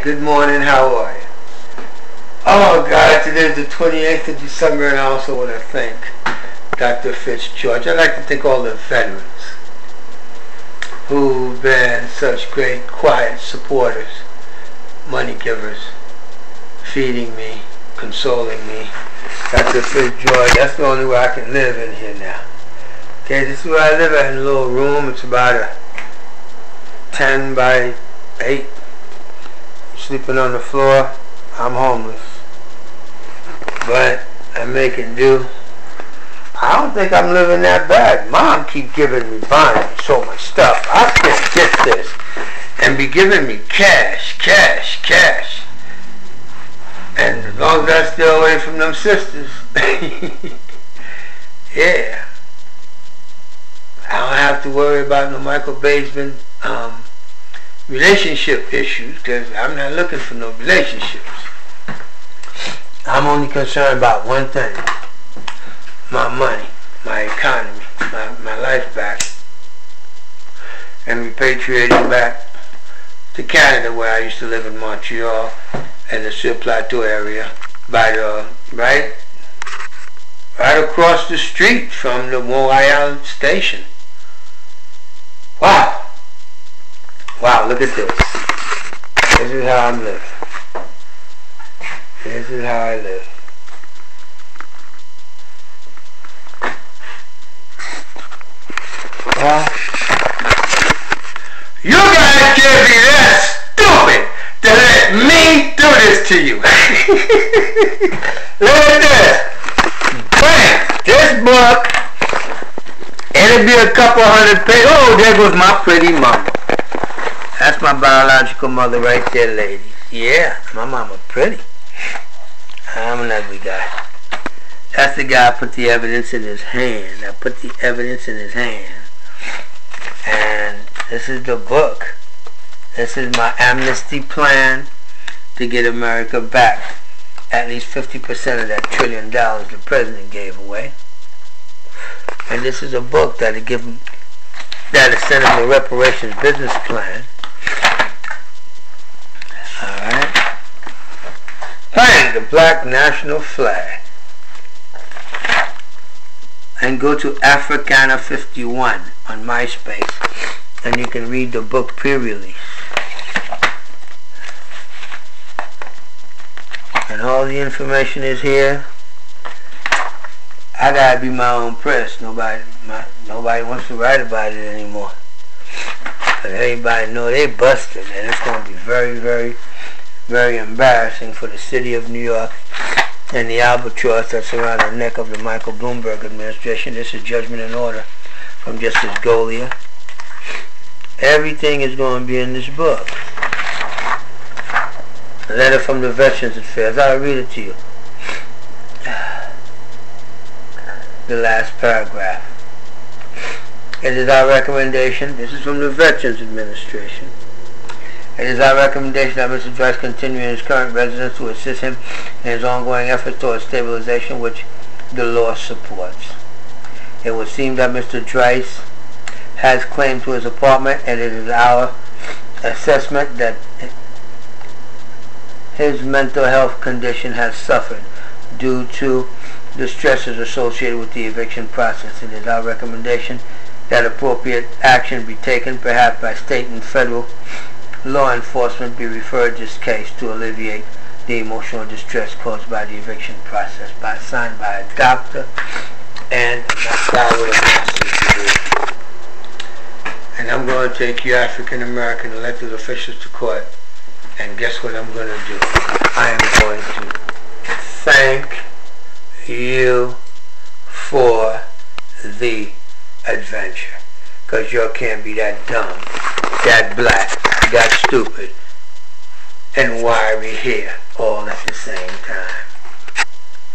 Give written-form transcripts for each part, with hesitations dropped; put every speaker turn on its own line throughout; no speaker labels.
Good morning, how are you? Oh God, today is the 28th of December, and I also want to thank Dr. Fitzgeorge. I'd like to thank all the veterans who've been such great, quiet supporters, money givers, feeding me, consoling me. Dr. Fitzgeorge, that's the only way I can live in here now. Okay, this is where I live in a little room. It's about a 10 by 8. Sleeping on the floor. I'm homeless, but I'm making do. I don't think I'm living that bad. Mom keep giving me, buying me so much stuff. I can't get this and be giving me cash. And as long as I stay away from them sisters, yeah, I don't have to worry about no Michael Bateman relationship issues, because I'm not looking for no relationships. I'm only concerned about one thing: my money, my economy, my life back, and repatriating back to Canada, where I used to live in Montreal and the Sur Plateau area, by the right across the street from the Montreal station. Wow, look at this. This is how I'm living. This is how I live. You guys can't be that stupid to let me do this to you. Look at this. Bam! This book, it'll be a couple hundred pages. Oh, there goes my pretty mama. That's my biological mother right there, ladies. Yeah, my mama pretty. I'm an ugly guy. That's the guy I put the evidence in his hand. I put the evidence in his hand. And this is the book. This is my amnesty plan to get America back at least 50% of that $1 trillion the president gave away. And this is a book that'll send him the reparations business plan. Alright. Find the black national flag. And go to Africana 51 on MySpace, and you can read the book pre-release. And all the information is here. I gotta be my own press. Nobody wants to write about it anymore. But everybody know they busted, and it's gonna be very, very, very embarrassing for the city of New York and the albatross that's around the neck of the Michael Bloomberg administration. This is Judgment and Order from Justice Scalia. Everything is going to be in this book. A letter from the Veterans Affairs. I'll read it to you. The last paragraph. It is our recommendation, this is from the Veterans Administration, it is our recommendation that Mr. Dreiss continue in his current residence to assist him in his ongoing efforts towards stabilization, which the law supports. It would seem that Mr. Dreiss has claim to his apartment, and it is our assessment that his mental health condition has suffered due to the stresses associated with the eviction process. It is our recommendation that appropriate action be taken, perhaps by state and federal law enforcement, be referred this case to alleviate the emotional distress caused by the eviction process. Signed by a doctor and a guy with a master's degree. And I'm going to take you African American elected officials to court, and guess what I'm going to do? I am going to thank you for the adventure, because you can't be that dumb, that black, that stupid, and wiry here all at the same time.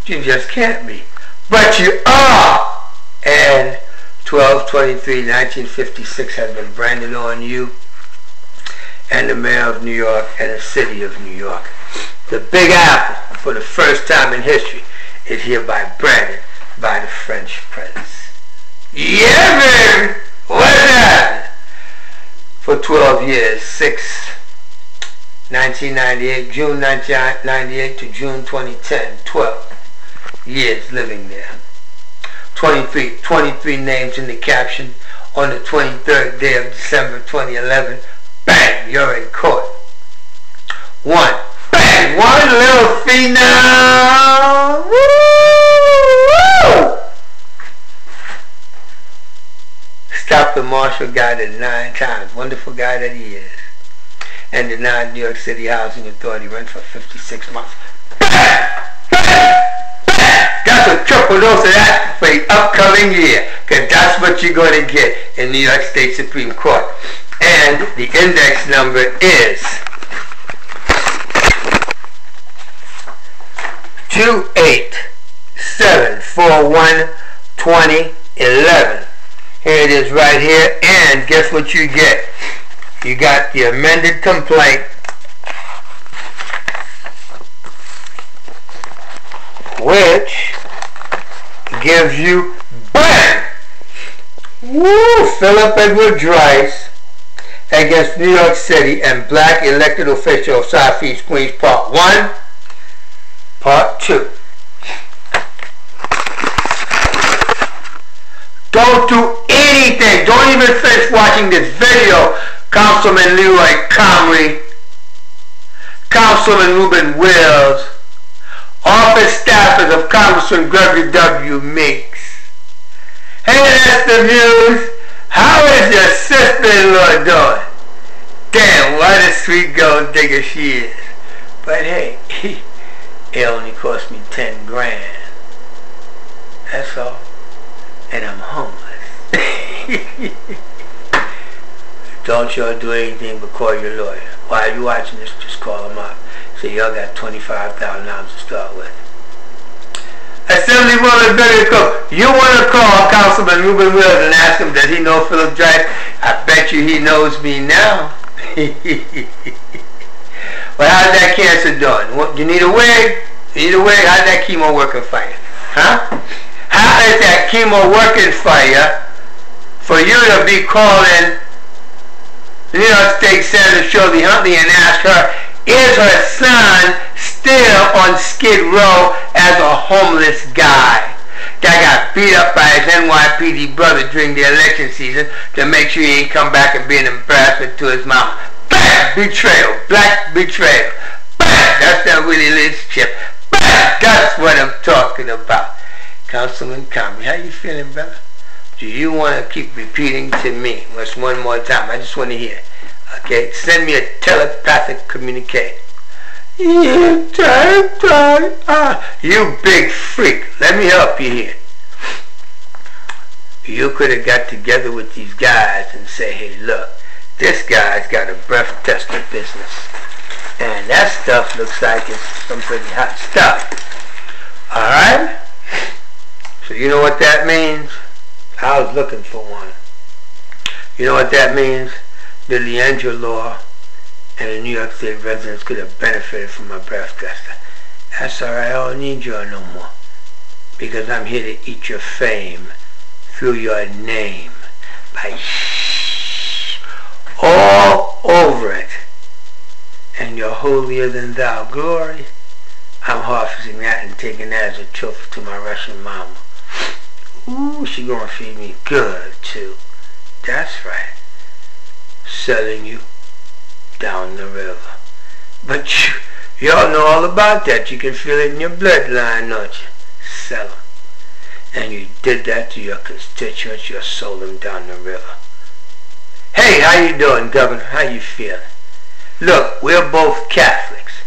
You just can't be. But you are! And 12/23/1956 has been branded on you and the mayor of New York and the city of New York. The Big Apple, for the first time in history, is hereby branded by the French Prince. Yeah, baby! What's that? For 12 years, 6 1998, June 1998 to June 2010, 12 years living there. 23 names in the caption. On the 23rd day of December 2011, bang, you're in court. One little fee now. Woo! Stopped the marshal guy 9 times. Wonderful guy that he is. And denied New York City Housing Authority rent for 56 months. Bang! Bang! Bang! That's a triple dose of that for the upcoming year. Because that's what you're going to get in New York State Supreme Court. And the index number is 28741211. Here it is right here. And guess what you get? You got the amended complaint, which gives you, bang! Woo! Philip Edward Dries against New York City and black elected official Southeast Queens, Part 1, Part 2. Don't do anything. Don't even finish watching this video. Councilman Leroy Comrie, Councilman Ruben Wills, office staffers of Congressman Gregory W. Meeks. Hey, that's the news. How is your sister-in-law doing? Damn, what a sweet gold digger she is. But hey, it only cost me 10 grand. That's all. And I'm homeless. Don't y'all do anything but call your lawyer. While you're watching this, just call him up. Say y'all got $25,000 to start with. Assemblywoman Betty Cook, you want to call Councilman Ruben Wills and ask him, does he know Philip Dries? I bet you he knows me now. Well, how's that cancer doing? What, you need a wig? You need a wig? How's that chemo working for you? Huh? How is that chemo working for you? For you to be calling New York State Senator Shirley Huntley and ask her, is her son still on Skid Row as a homeless guy that got beat up by his NYPD brother during the election season to make sure he ain't come back and be an embarrassment to his mama? Bam! Betrayal. Black betrayal. Bam! That's that Willie relationship. Bam! That's what I'm talking about. Councilman Comrie, how you feeling, brother? Do you want to keep repeating to me? Just one more time. I just want to hear. Okay? Send me a telepathic communique. Yeah, you big freak. Let me help you here. You could have got together with these guys and say, hey, look, this guy's got a breath tester business. And that stuff looks like it's some pretty hot stuff. Alright? So you know what that means? I was looking for one. You know what that means? The Leandra law and the New York State residents could have benefited from my breath tester. That's alright, I don't need you no more. Because I'm here to eat your fame through your name. By all over it. And your holier than thou glory. I'm harvesting that and taking that as a trophy to my Russian mama. Ooh, she gonna feed me good too. That's right. Selling you down the river. But y'all know all about that. You can feel it in your bloodline, don't you? Sell them. And you did that to your constituents. You sold them down the river. Hey, how you doing, Governor? How you feeling? Look, we're both Catholics.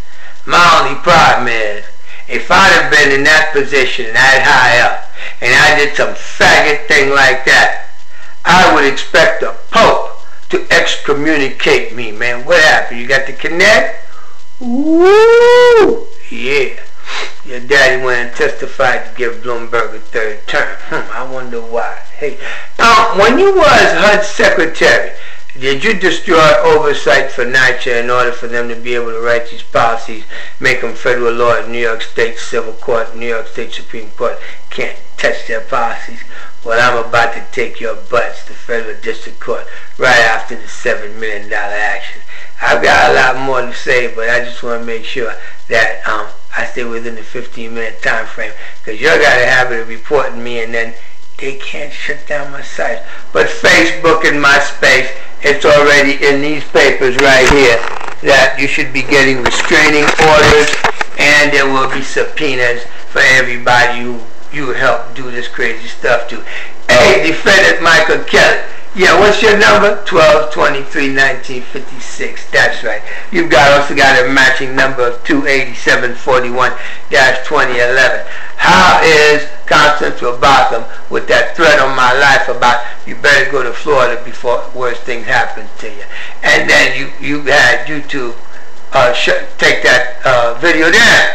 My only problem is, if I'd have been in that position that high up, and I did some faggot thing like that, I would expect the Pope to excommunicate me, man. What happened? You got the connect? Woo! Yeah. Your daddy went and testified to give Bloomberg a third term. I wonder why. Hey, when you was HUD secretary, did you destroy oversight for NYCHA in order for them to be able to write these policies, make them federal law in New York State Civil Court, New York State Supreme Court can't touch their policies? Well, I'm about to take your butts to federal district court right after the $7 million action. I've got a lot more to say, but I just want to make sure that I stay within the 15-minute time frame, because you got a habit of reporting me and then they can't shut down my site. But Facebook and MySpace, it's already in these papers right here that you should be getting restraining orders, and there will be subpoenas for everybody who you helped do this crazy stuff to. Hey, defendant Michael Kelly. Yeah, what's your number? 1223-1956. That's right. You've also got a matching number of 28741-2011. How is Constance Robotham with that threat on my life about you better go to Florida before worse things happen to you? And then you had YouTube take that video down.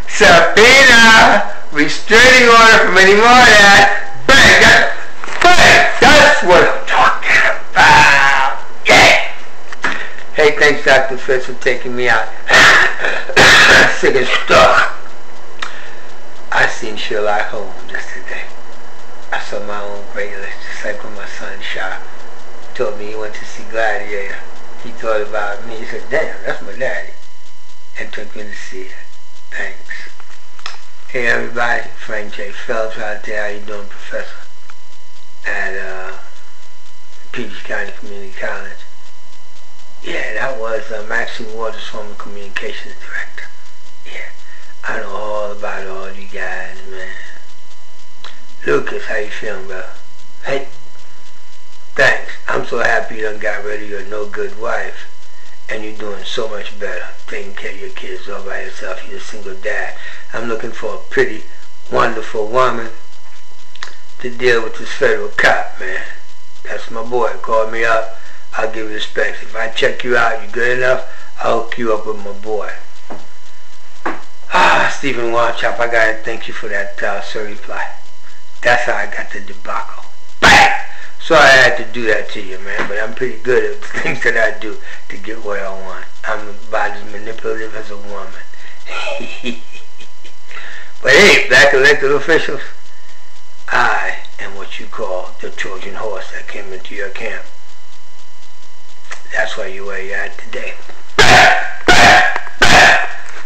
Subpoena, restraining order from any more of that. Bang! That's what I'm talking about. Yeah. Hey, thanks Dr. Fitz for taking me out. Sick as stuff. I seen Sherlock Holmes yesterday. I saw my own greatness, just like when my son Shah told me he went to see Gladiator. He thought about me. He said, damn, that's my daddy. And took me to see it. Thanks. Hey everybody, Frank J. Phelps out there. How you doing, Professor? At Peach County Community College. Yeah, that was Maxine Waters, former communications director. Yeah, I know all about all you guys, man. Lucas, how you feeling, brother? Hey, thanks. I'm so happy you done got rid of your no good wife, and you're doing so much better, taking care of your kids all by yourself. You're a single dad. I'm looking for a pretty, wonderful woman to deal with this federal cop, man. That's my boy. Call me up. I'll give you the specs. If I check you out, you good enough, I'll hook you up with my boy. Stephen Wanchop, I gotta thank you for that reply. That's how I got the debacle. Bang! Sorry I had to do that to you, man, but I'm pretty good at the things that I do to get what I want. I'm about as manipulative as a woman. But hey, black elected officials, I am what you call the Trojan horse that came into your camp. That's why you're where you're at today.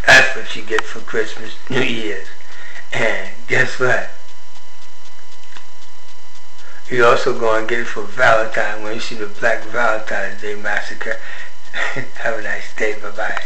That's what you get for Christmas, New Year's. And guess what? You're also going to get it for Valentine when you see the Black Valentine's Day Massacre. Have a nice day. Bye-bye.